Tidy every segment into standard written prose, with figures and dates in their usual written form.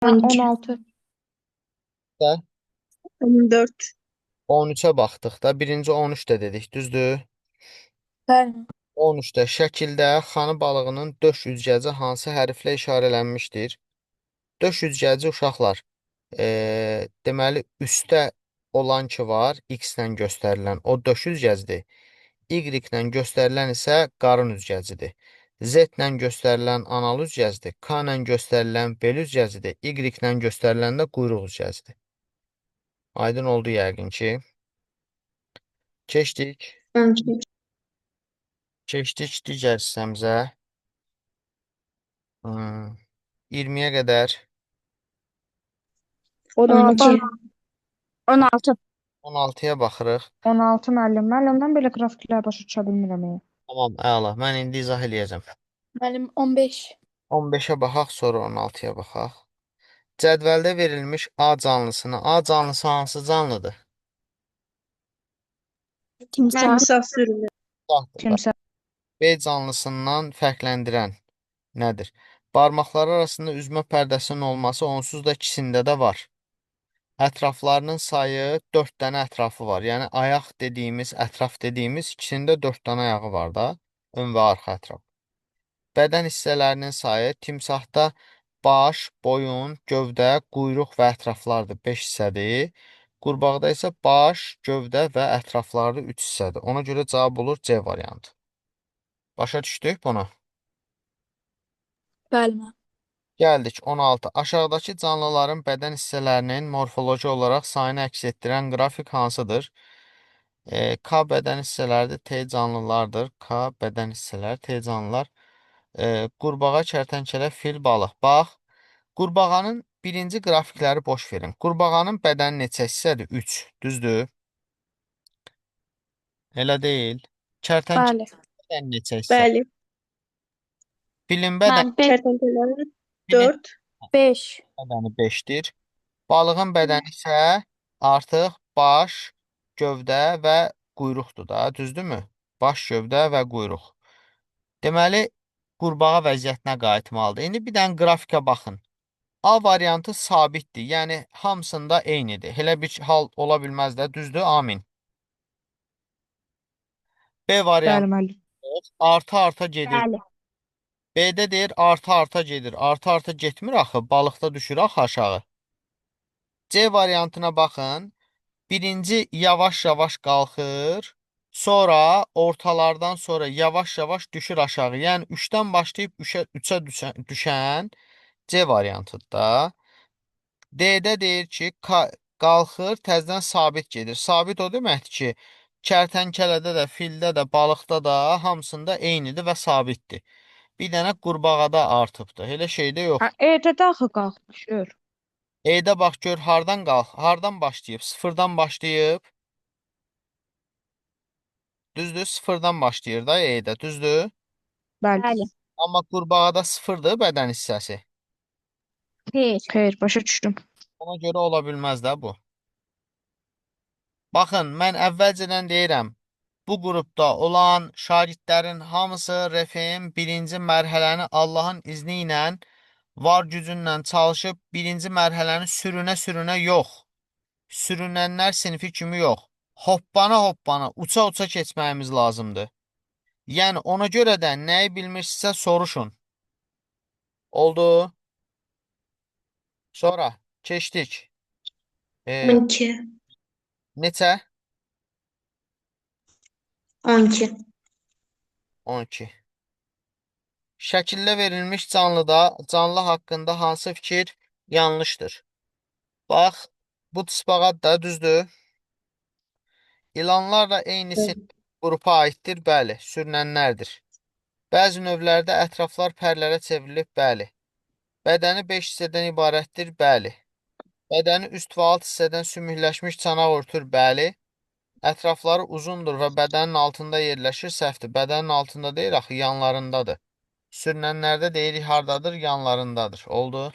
12, 16. Da 14, 13-ə baxdıq da. Birinci 13 də dedik, düzdür? Bəli. 13-də şəkildə xanı balığının döş üzgəci hansı hərflə işarələnmişdir? Döş üzgəci uşaqlar, deməli, üstdə olan ki var, X-lə göstərilən, o döş üzgəcidir. Y-lə göstərilən isə qarın üzgəcidir. Z-lə göstərilən anal üzgəcidir. K-lə göstərilən bel üzgəcidir. Y-lə göstərilən də quyruq üzgəcidir. Aydın oldu yəqin ki. Keçdik. 12, Keçdik digər hissəmizə. 20-yə qədər. 12, 16. 16-ya baxırıq. 16 müəllim. Müəllimdən belə qrafiklər başa düşə bilmirəm. Tamam, əla. Mən indi izah eləyəcəm. Müəllim 15. 15-ə baxaq, sonra 16-ya baxaq. Cədvəldə verilmiş A canlısına. A canlısı hansı canlıdır? Timsah. timsah sürünü, Timsahdır da. Timsah. B canlısından fərqləndirən nədir? Barmaqları arasında üzmə pərdəsinin olması onsuz da ikisində də var. Ətraflarının sayı 4 dənə ətrafı var. Yəni, ayaq dediyimiz, ətraf dediyimiz ikisində 4 dənə ayağı var da. Ön və arxa ətraf. Bədən hissələrinin sayı timsahda baş, boyun, gövdə, quyruq və ətraflardır 5 hissədir. Qurbağada isə baş, gövdə və ətrafları 3 hissədir. Ona görə cavab olur C variantı. Başa düşdük bunu? Bəli. Gəldik 16. Aşağıdakı canlıların bədən hissələrinin morfoloji olaraq sayını əks etdirən qrafik hansıdır? K bədən hissələridir, T canlılardır. K bədən hissələri, T canlılar. Qurbağa, kərtənkələ, fil, balıq. Bax, qurbağanın birinci qrafikləri boş verin. Qurbağanın bədəni neçə hissədir? 3, düzdür? Elə deyil. Bəli. Kərtənkələ bədəni neçə hissə? bəli, Filin bədəni, kərtənkələ filin 4, 5. bədəni 5-dir. Balığın bədəni isə artıq baş, gövdə və quyruqdur da, düzdürmü? Baş, gövdə və quyruq. Deməli, qurbağa vəziyyətinə qayıtmalıdır. İndi bir dənə qrafikə baxın. A variantı sabitdir, yəni hamısında eynidir. Elə bir hal ola bilməz də, düzdür? Amin. B Bəli variantı müəllim. arta-arta gedir. Bəli. B-də deyir arta-arta gedir. Arta-arta getmir axı, balıqda düşür axı aşağı. C variantına baxın. Birinci yavaş-yavaş qalxır, sonra ortalardan sonra yavaş-yavaş düşür aşağı. Yəni 3-dən başlayıb 3-ə düşən C variantıdır da. D-də deyir ki, qalxır, təzədən sabit gedir. Sabit o deməkdir ki, kərtənkələdə də, fildə də, balıqda da hamısında eynidir və sabitdir. Bir dənə qurbağada artıbdır. Elə şeydə yox. Evdə də axı qalxmışır. E-də bax gör hardan başlayıb? Sıfırdan başlayıb. Düzdür, sıfırdan başlayır da E-də, düzdür? Bəli. Amma qurbağada sıfırdır bədən hissəsi. Xeyr, başa düşdüm. Ona görə ola bilməz də bu. Baxın, mən əvvəlcədən deyirəm, bu qrupda olan şagirdlərin hamısı RFM birinci mərhələni Allahın izni ilə var gücünlə çalışıb birinci mərhələni sürünə-sürünə yox. Sürünənlər sinfi kimi yox. Hoppana-hoppana, uça-uça keçməyimiz lazımdır. Yəni ona görə də nəyi bilmirsinizsə soruşun. Oldu. Sonra keçdik. 12, Neçə? 12, 12. Şəkildə verilmiş canlı haqqında hansı fikir yanlışdır? Bax, bu tısbağa da düzdür. İlanlarla eyni sinif qrupa aiddir, bəli, sürünənlərdir. Bəzi növlərdə ətraflar pərlərə çevrilib, bəli. Bədəni 5 hissədən ibarətdir, bəli. Bədəni üst və alt hissədən sümükləşmiş çanaq örtür, bəli. Ətrafları uzundur və bədənin altında yerləşir, səhvdir. Bədənin altında deyil, axı yanlarındadır. Sürünənlərdə deyirik hardadır, yanlarındadır. Oldu.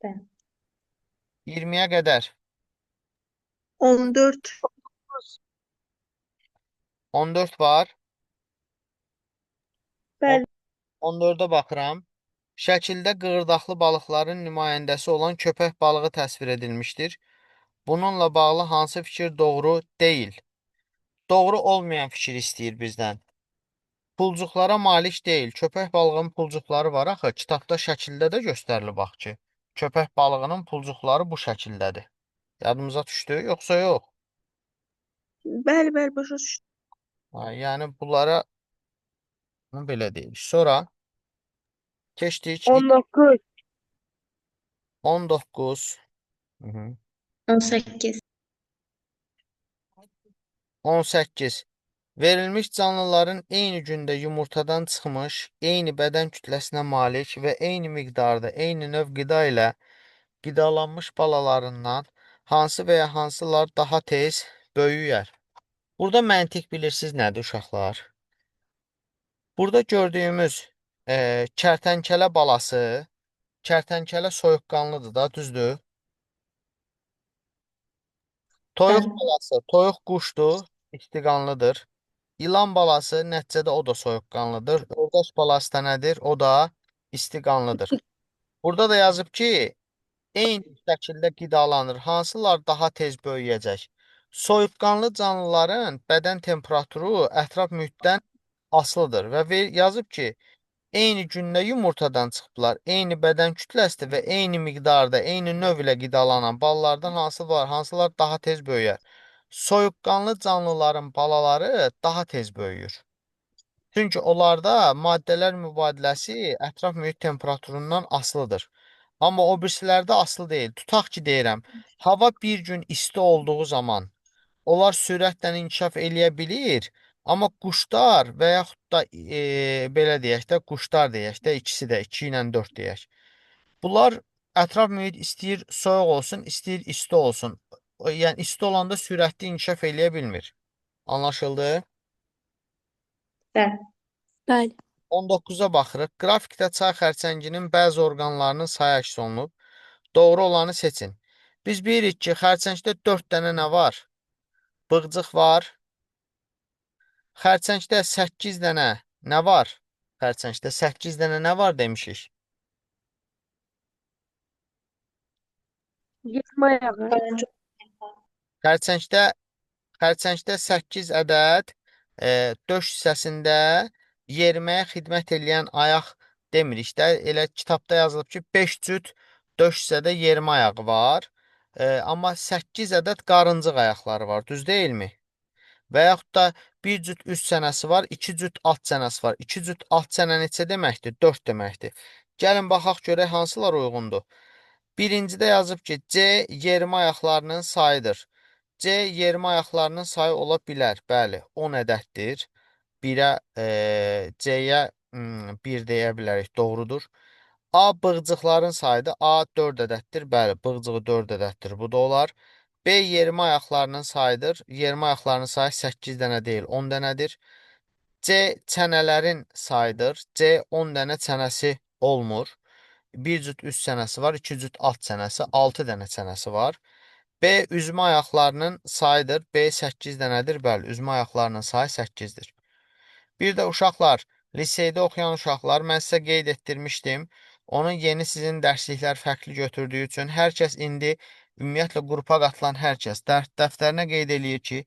bəli, 20-yə qədər. 14, 14 var. bəli, 14-ə baxıram. Şəkildə qığırdaqlı balıqların nümayəndəsi olan köpək balığı təsvir edilmişdir. Bununla bağlı hansı fikir doğru deyil? Doğru olmayan fikir istəyir bizdən. Pulcuqlara malik deyil. Köpək balığının pulcuqları var axı. Kitabda şəkildə də göstərilib bax ki. Köpək balığının pulcuqları bu şəkildədir. Yadımıza düşdü, yoxsa yox? Bəli, bəli, başa düşdüm. Yəni bunlara belə deyil. Sonra keçdik 19. 19. Hı -hı. 18. 18. Verilmiş canlıların eyni gündə yumurtadan çıxmış, eyni bədən kütləsinə malik və eyni miqdarda, eyni növ qida ilə qidalanmış balalarından hansı və ya hansılar daha tez böyüyər? Burada məntiq bilirsiniz nədir uşaqlar? Burada gördüyümüz kərtənkələ balası, kərtənkələ soyuqqanlıdır da, düzdür? Toyuq Bəli. balası, toyuq quşdur, istiqanlıdır. İlan balası nəticədə o da soyuqqanlıdır. Ördək balası da nədir? O da istiqanlıdır. Burada da yazıb ki, eyni şəkildə qidalanır. Hansılar daha tez böyüyəcək? Soyuqqanlı canlıların bədən temperaturu ətraf mühitdən asılıdır və yazıb ki, eyni gündə yumurtadan çıxıblar, eyni bədən kütləsidir və eyni miqdarda, eyni növ ilə qidalanan balalardan hansılar daha tez böyüyər? Soyuqqanlı canlıların balaları daha tez böyüyür. Çünki onlarda maddələr mübadiləsi ətraf mühit temperaturundan asılıdır. Amma o birisilərdə asılı deyil. Tutaq ki, deyirəm, hava bir gün isti olduğu zaman onlar sürətlə inkişaf eləyə bilir, amma quşlar və yaxud da belə deyək də, quşlar deyək də, ikisi də 2 ilə 4 deyək. Bunlar ətraf mühit istəyir soyuq olsun, istəyir isti olsun. Yəni isti olanda sürətli inkişaf eləyə bilmir. Anlaşıldı? Bəli. Bəli. 19-a baxırıq. Qrafikdə çay xərçənginin bəzi orqanlarının sayı əks olunub. Doğru olanı seçin. Biz bilirik ki, xərçəngdə 4 dənə nə var? Bığcıq var. Xərçəngdə 8 dənə nə var? Xərçəngdə 8 dənə nə var demişik? Yırtma ayağı. Qarınca. Xərçəngdə 8 ədəd döş hissəsində yeriməyə xidmət edən ayaq demirik də. Elə kitabda yazılıb ki, 5 cüt döş hissədə yerimə ayağı var. Amma 8 ədəd qarıncıq ayaqları var, düz deyilmi? Və yaxud da bir cüt üst çənəsi var, 2 cüt alt çənəsi var. 2 cüt alt çənə neçə deməkdir? 4 deməkdir. Gəlin baxaq görək hansılar uyğundur. Birincidə yazıb ki, C yerimə ayaqlarının sayıdır. C yerimə ayaqlarının sayı ola bilər. Bəli, 10 ədəddir. 1-ə C-yə 1 deyə bilərik, doğrudur. A bığcıqların sayıdır. A 4 ədəddir. Bəli, bığcığı 4 ədəddir. Bu da olar. B yerimə ayaqlarının sayıdır. Yerimə ayaqlarının sayı 8 dənə deyil, 10 dənədir. C çənələrin sayıdır. C 10 dənə çənəsi olmur. Bir cüt üst çənəsi var, 2 cüt alt çənəsi, 6 dənə çənəsi var. B üzmə ayaqlarının sayıdır. B 8 dənədir. Bəli, üzmə ayaqlarının sayı 8-dir. Bir də uşaqlar, liseydə oxuyan uşaqlar, mən sizə qeyd etdirmişdim. Onun yeni sizin dərsliklər fərqli götürdüyü üçün hər kəs indi, ümumiyyətlə qrupa qatılan hər kəs dəftərinə qeyd eləyir ki,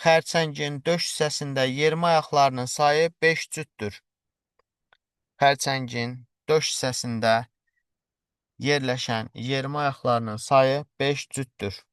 xərçəngin döş hissəsində yerimə ayaqlarının sayı 5 cütdür. Xərçəngin döş hissəsində yerləşən yerimə ayaqlarının sayı 5 cütdür.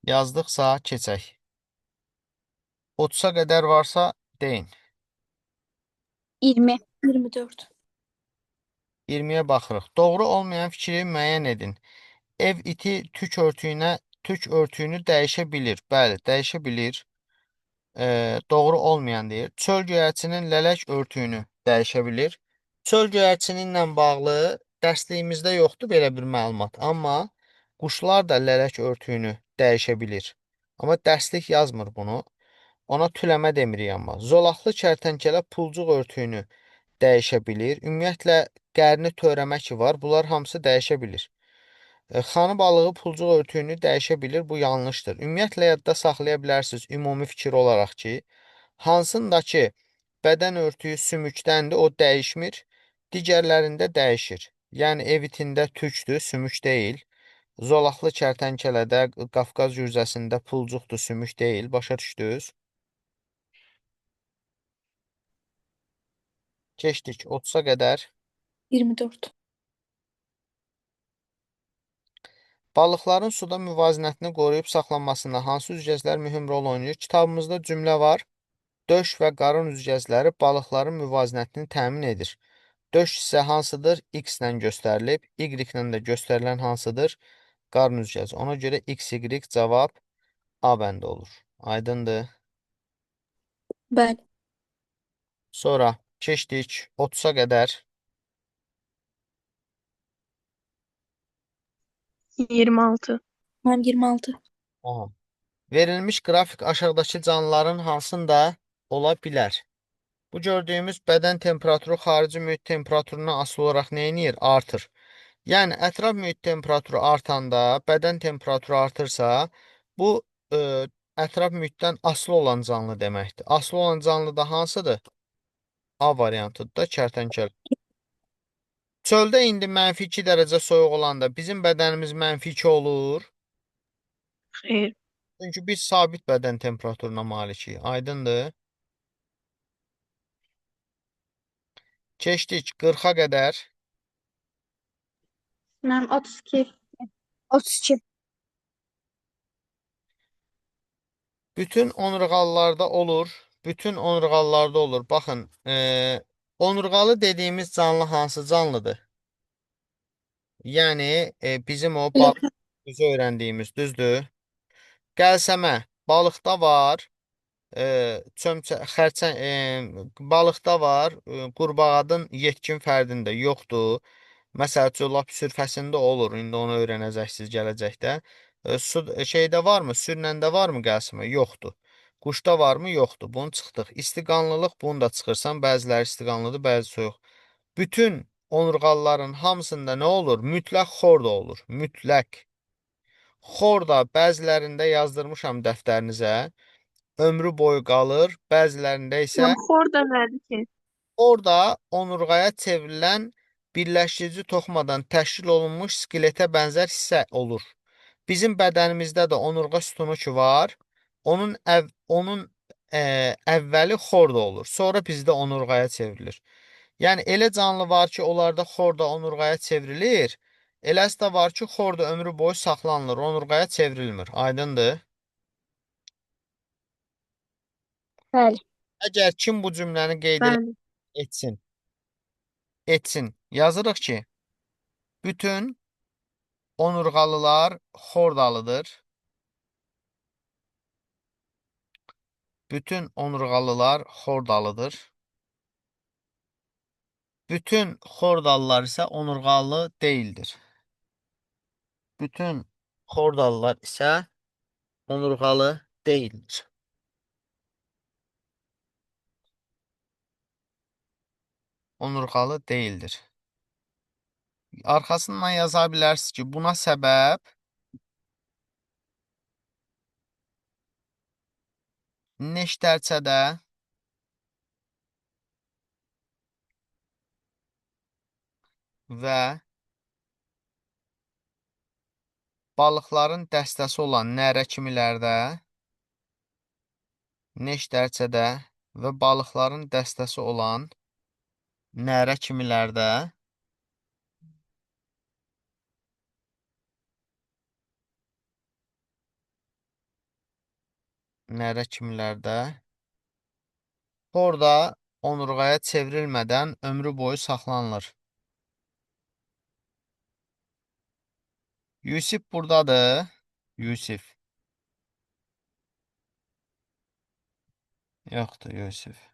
Yazdıqsa keçək. 30-a qədər varsa deyin. 20. 24. 20-yə baxırıq. Doğru olmayan fikri müəyyən edin. Ev iti tük örtüyünü dəyişə bilir. Bəli, dəyişə bilir. Doğru olmayan deyir. Çöl göyərçinin lələk örtüyünü dəyişə bilir. Çöl göyərçini ilə bağlı dərsliyimizdə yoxdur belə bir məlumat, amma quşlar da lələk örtüyünü dəyişə bilir. Amma dərslik yazmır bunu. Ona tüləmə demirik amma. Zolaqlı kərtənkələ pulcuq örtüyünü dəyişə bilir. Ümumiyyətlə qərini törəmə ki var, bunlar hamısı dəyişə bilir. Xanı balığı pulcuq örtüyünü dəyişə bilir. Bu yanlışdır. Ümumiyyətlə yadda saxlaya bilərsiniz ümumi fikir olaraq ki, hansındakı bədən örtüyü sümükdəndir, o dəyişmir. Digərlərində dəyişir. Yəni ev itində tükdür, sümük deyil. Zolaqlı kərtənkələdə, Qafqaz gürzəsində pulcuqdur, sümük deyil. Başa düşdünüz? Keçdik 30-a qədər. 24. Balıqların suda müvazinətini qoruyub saxlanmasında hansı üzgəclər mühüm rol oynayır? Kitabımızda cümlə var. Döş və qarın üzgəcləri balıqların müvazinətini təmin edir. Döş isə hansıdır? X ilə göstərilib. Y ilə də göstərilən hansıdır? Qarın üzgəci. Ona görə X, Y cavab A bəndə olur. Aydındır. Bəli. Sonra keçdik 30-a qədər. 26. Mən 26. Aha. Verilmiş qrafik aşağıdakı canlıların hansında ola bilər? Bu gördüyümüz bədən temperaturu xarici mühit temperaturundan asılı olaraq nə edir? Artır. Yəni, ətraf mühit temperaturu artanda, bədən temperaturu artırsa, bu ətraf mühitdən asılı olan canlı deməkdir. Asılı olan canlı da hansıdır? A variantıdır da, kərtənkələ. Çöldə indi -2 dərəcə soyuq olanda bizim bədənimiz -2 olur. Xeyr. Çünki biz sabit bədən temperaturuna malikik. Aydındır. Keçdik 40-a qədər. Mən 32. 32. Bütün onurğalılarda olur. Bütün onurğalılarda olur. Baxın, onurğalı dediyimiz canlı hansı canlıdır? Yəni, bizim o balıq özü öyrəndiyimiz, düzdür? Qəlsəmə balıqda var, balıqda var, qurbağanın yetkin fərdində yoxdur. Məsəl üçün, lap sürfəsində olur. İndi onu öyrənəcəksiniz gələcəkdə. Şeydə varmı? Sürünəndə varmı qəlsəmə? Yoxdur. Quşda varmı? Yoxdur. Bunu çıxdıq. İstiqanlılıq bunu da çıxırsan. Bəziləri istiqanlıdır, bəzi soyuq. Bütün onurğalıların hamısında nə olur? Mütləq xor da olur. Mütləq. Xor da bəzilərində yazdırmışam dəftərinizə. Ömrü boyu qalır. Bəzilərində isə Xor da nədir ki? orada onurğaya çevrilən birləşdirici toxumadan təşkil olunmuş skeletə bənzər hissə olur. Bizim bədənimizdə də onurğa sütunu ki var, onun əvvəli xorda olur. Sonra bizdə onurğaya çevrilir. Yəni elə canlı var ki, onlarda xorda onurğaya çevrilir. Eləsi də var ki, xorda ömrü boyu saxlanılır, onurğaya çevrilmir. Aydındır? Bəli. Əgər kim bu cümləni qeyd Bəli. etsin, yazırıq ki, bütün onurğalılar xordalıdır. Bütün onurğalılar xordalıdır. Bütün xordalılar isə onurğalı deyildir. Bütün xordalılar isə onurğalı deyildir. Onurğalı deyildir. Arxasından yaza bilərsiniz ki, buna səbəb neştərçədə və balıqların dəstəsi olan nərə kimilərdə, neştərçədə və balıqların dəstəsi olan nərə kimilərdə orada onurğaya çevrilmədən ömrü boyu saxlanılır. Yusif buradadır. Yusif. Yoxdur Yusif.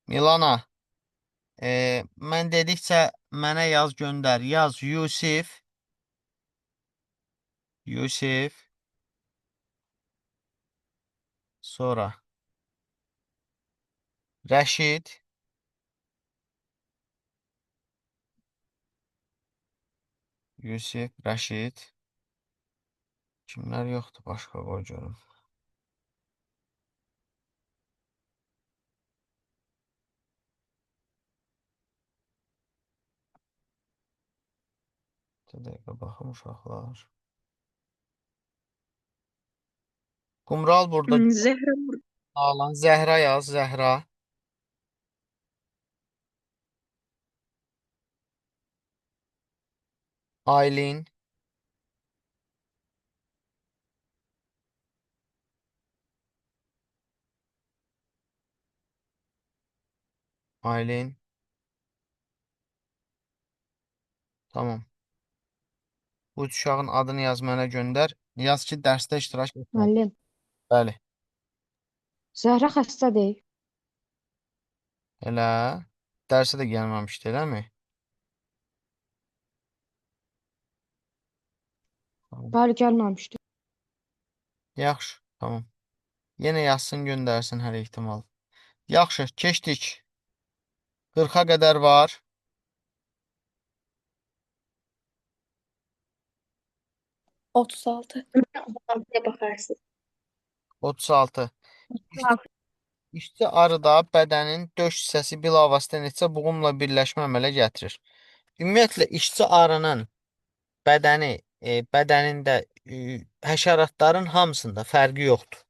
Milana, mən dedikcə mənə yaz göndər. Yaz Yusif. Yusif. Sonra Rəşid. Yusif, Rəşid. Kimlər yoxdur başqa qoy görüm. Bir dəqiqə baxım uşaqlar. Qumral burada. Zehra burada. Alan Zəhra yaz, Zəhra. Aylin. Aylin. Tamam. Bu üç uşağın adını yaz mənə göndər. Yaz ki, dərsdə iştirak etmə. Müəllim, Bəli. Zəhra xəstə deyil. Elə. Dərsə də gəlməmişdi, eləmi? Tamam. Bəli, gəlməmişdi. Yaxşı, tamam. Yenə yazsın, göndərsin hər ehtimal. Yaxşı, keçdik. 40-a qədər var. 36. 36'ya bakarsın. 36. İşçi arıda bədənin döş hissəsi bilavasitə neçə boğumla birləşmə əmələ gətirir? Ümumiyyətlə, işçi arının bədənində həşəratların hamısında fərqi yoxdur.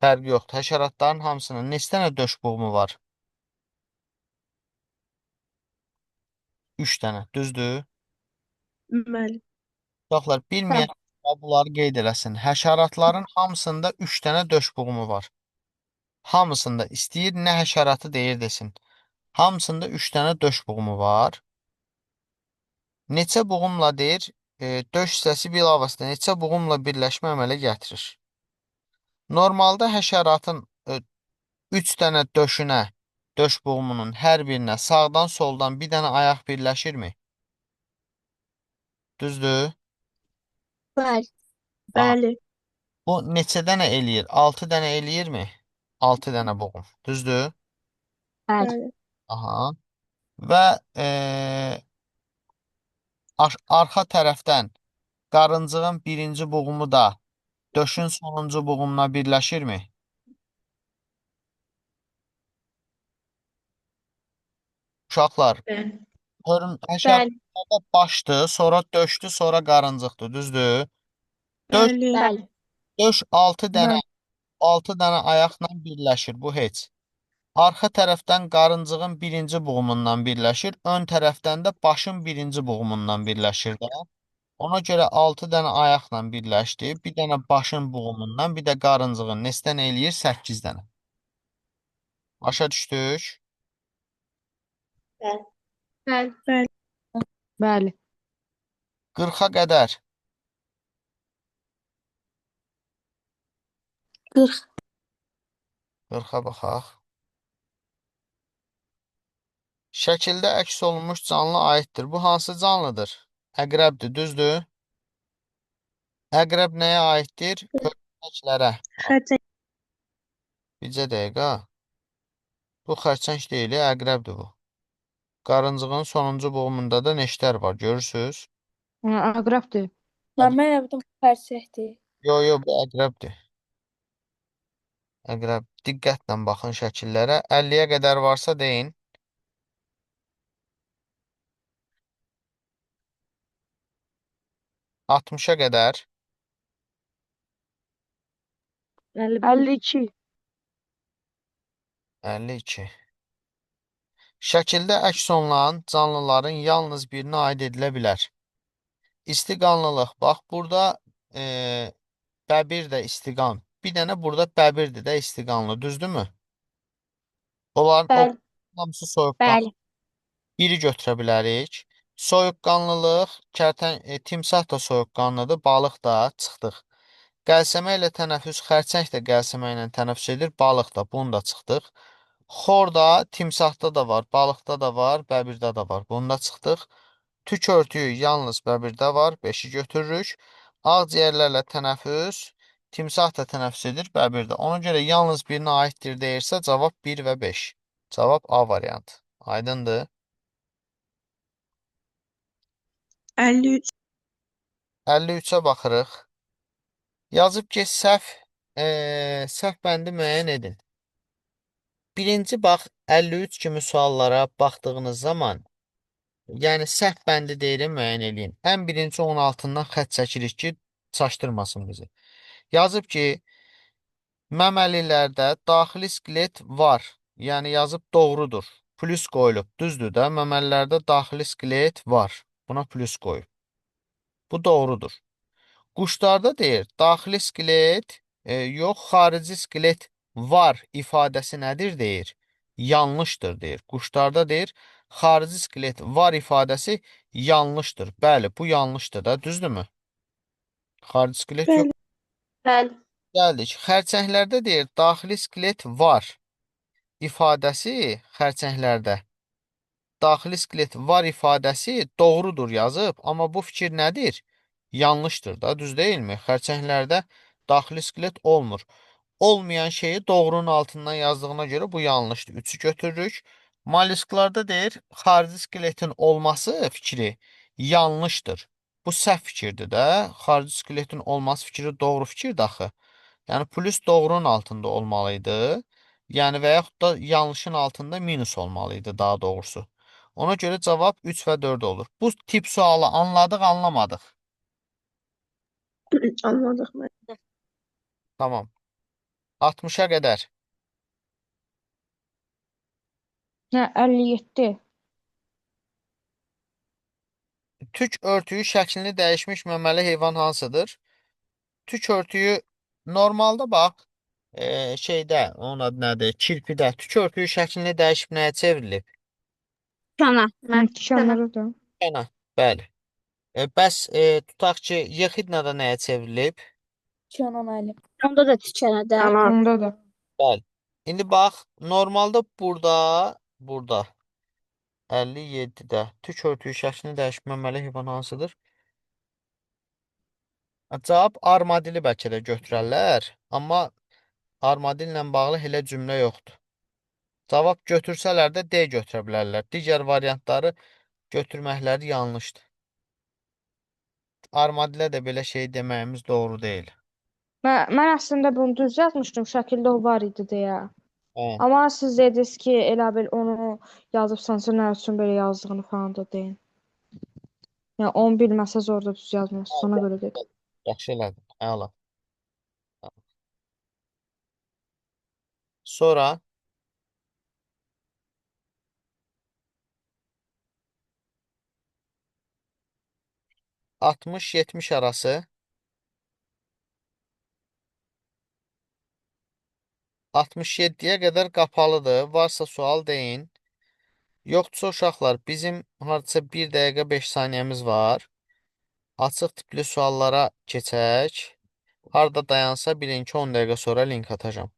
Fərqi yoxdur. Həşəratların hamısının neçə dənə döş boğumu var? 3 dənə, düzdür? Bəli. Uşaqlar, bilməyən bunları qeyd eləsin. Həşəratların hamısında 3 dənə döş boğumu var. Hamısında istəyir nə həşəratı deyir desin. Hamısında 3 dənə döş boğumu var. Neçə boğumla deyir, döş hissəsi bilavasitə neçə boğumla birləşmə əmələ gətirir? Normalda həşəratın 3 dənə döşünə, döş boğumunun hər birinə sağdan soldan bir dənə ayaq birləşirmi? Düzdür? Bəli. Aha. Bəli. Bu neçə dənə eləyir? 6 dənə eləyirmi? 6 dənə boğum. Düzdür? Bəli. Aha. Və arxa tərəfdən qarıncığın birinci boğumu da döşün sonuncu boğumuna birləşirmi? Uşaqlar, Bəli. həşəratlarda başdır, sonra döşdür, sonra qarıncıqdır, düzdür? Döş, Bəli. döş 6 dənə, Bəli. 6 dənə ayaqla birləşir, bu heç. Arxa tərəfdən qarıncığın birinci boğumundan birləşir, ön tərəfdən də başın birinci boğumundan birləşir də. Ona görə 6 dənə ayaqla birləşdi, bir dənə başın boğumundan, bir də qarıncığın neçə dənə eləyir? 8 dənə. Başa düşdük? Bəli. Bəli. Bəli. 40-a qədər. 40. 40-a baxaq. Şəkildə əks olunmuş canlı aiddir. Bu hansı canlıdır? Əqrəbdir, düzdür? Əqrəb nəyə aiddir? Xərçənglərə. Xərçəng. Bircə dəqiqə. Bu xərçəng deyil, əqrəbdir bu. Qarıncığın sonuncu boğumunda da neştər var, görürsünüz? Əqrəbdir. Mən yapdım xərçəkdir. Yo, bu əqrəbdir. Əqrəb. Diqqətlə baxın şəkillərə. 50-yə qədər varsa deyin. 60-a qədər. 52. 52. Şəkildə əks olunan canlıların yalnız birinə aid edilə bilər. İstiqanlılıq. Bax, burada bəbir də istiqan. Bir dənə burada bəbirdir də istiqanlı. Düzdürmü? Onların hamısı soyuqqanlı. Biri götürə bilərik. Soyuqqanlılıq, timsah da soyuqqanlıdır, balıq da çıxdıq. Qəlsəmə ilə tənəffüs, xərçəng də qəlsəmə ilə tənəffüs edir, balıq da, bunu da çıxdıq. Xorda, timsahda da var, balıqda da var, bəbirdə də var. Bunda çıxdıq. Tük örtüyü yalnız bəbirdə var, 5-i götürürük. Ağciyərlərlə tənəffüs, timsah da tənəffüs edir bəbirdə. Ona görə yalnız birinə aiddir deyirsə, cavab 1 və 5. Cavab A variantı. Aydındır. 53. 53-ə baxırıq. Yazıb ki, səhv bəndi müəyyən edin. Birinci bax, 53 kimi suallara baxdığınız zaman, yəni səhv bəndi deyirəm, müəyyən edin. Ən birinci 16-dan xətt çəkirik ki, çaşdırmasın bizi. Yazıb ki, məməlilərdə daxili skelet var. Yəni yazıb doğrudur. Plus qoyulub. Düzdür də, məməlilərdə daxili skelet var. Buna plus qoyub. Bu doğrudur. Quşlarda deyir, daxili skelet, yox, xarici skelet var ifadəsi nədir deyir? Yanlışdır deyir. Quşlarda deyir, xarici skelet var ifadəsi yanlışdır. Bəli, bu yanlışdır da, düzdürmü? Xarici skelet yox. Bəli. Gəldik. Xərçənglərdə deyir, daxili skelet var ifadəsi xərçənglərdə. Daxili skelet var ifadəsi doğrudur yazıb, amma bu fikir nədir? Yanlışdır da, düz deyilmi? Xərçənglərdə daxili skelet olmur. Olmayan şeyi doğrunun altından yazdığına görə bu yanlışdır. 3-ü götürürük. Mollusklarda deyir, xarici skeletin olması fikri yanlışdır. Bu səhv fikirdir də. Xarici skeletin olması fikri doğru fikirdir axı. Yəni plus doğrunun altında olmalıydı. Yəni və yaxud da yanlışın altında minus olmalıydı daha doğrusu. Ona görə cavab 3 və 4 olur. Bu tip sualı anladıq, anlamadıq. Anladık. Tamam. 60-a qədər. Hə, 57. Tük örtüyü şəklini dəyişmiş məməli heyvan hansıdır? Tük örtüyü normalda bax, şeydə, onun adı nədir? Kirpidə tük örtüyü şəklini dəyişib nəyə çevrilib? Kana. Tikanları da. Yana, bəli. Bəs tutaq ki, yexidnada nəyə çevrilib? Kana müəllim. Onda da tikanədə. Onda da. Bəli. İndi bax, normalda burada 57-də tük örtüyü şəklini dəyişib məməli heyvan hansıdır? Cavab armadili bəlkə də götürərlər, amma armadillə bağlı elə cümlə yoxdur. Cavab götürsələr də D götürə bilərlər. Digər variantları götürməkləri yanlışdır. Armadilə də belə şey deməyimiz doğru deyil. Mən əslində bunu düz yazmışdım, şəkildə o var idi deyə. Hə. Amma siz dediniz ki, elə bil onu yazıbsansa nə üçün belə yazdığını falan da deyin. Yəni onu bilməsəz orada düz yazmazsınız, ona görə dedim. Yaxşı elədin. Əla. Sonra 60-70 arası 67-yə qədər qapalıdır. Varsa sual deyin. Yoxdursa uşaqlar, bizim hardasa 1 dəqiqə 5 saniyəmiz var. Açıq tipli suallara keçək. Harda dayansa bilin ki 10 dəqiqə sonra link atacağım.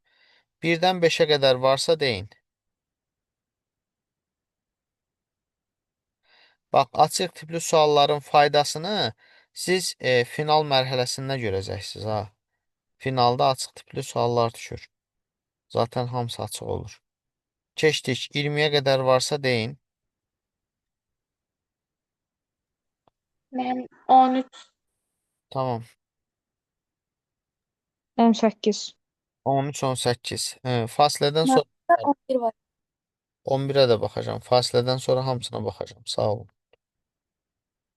1-dən 5-ə qədər varsa deyin. Bax, açıq tipli sualların faydasını siz final mərhələsində görəcəksiniz. Ha. Finalda açıq tipli suallar düşür. Zaten hamısı açıq olur. Keçdik. 20-yə qədər varsa deyin. Mən 13. Tamam. 18. 13-18. Fasilədən sonra Məndə 11 var. 11-ə də baxacağam. Fasilədən sonra hamısına baxacağım. Sağ olun.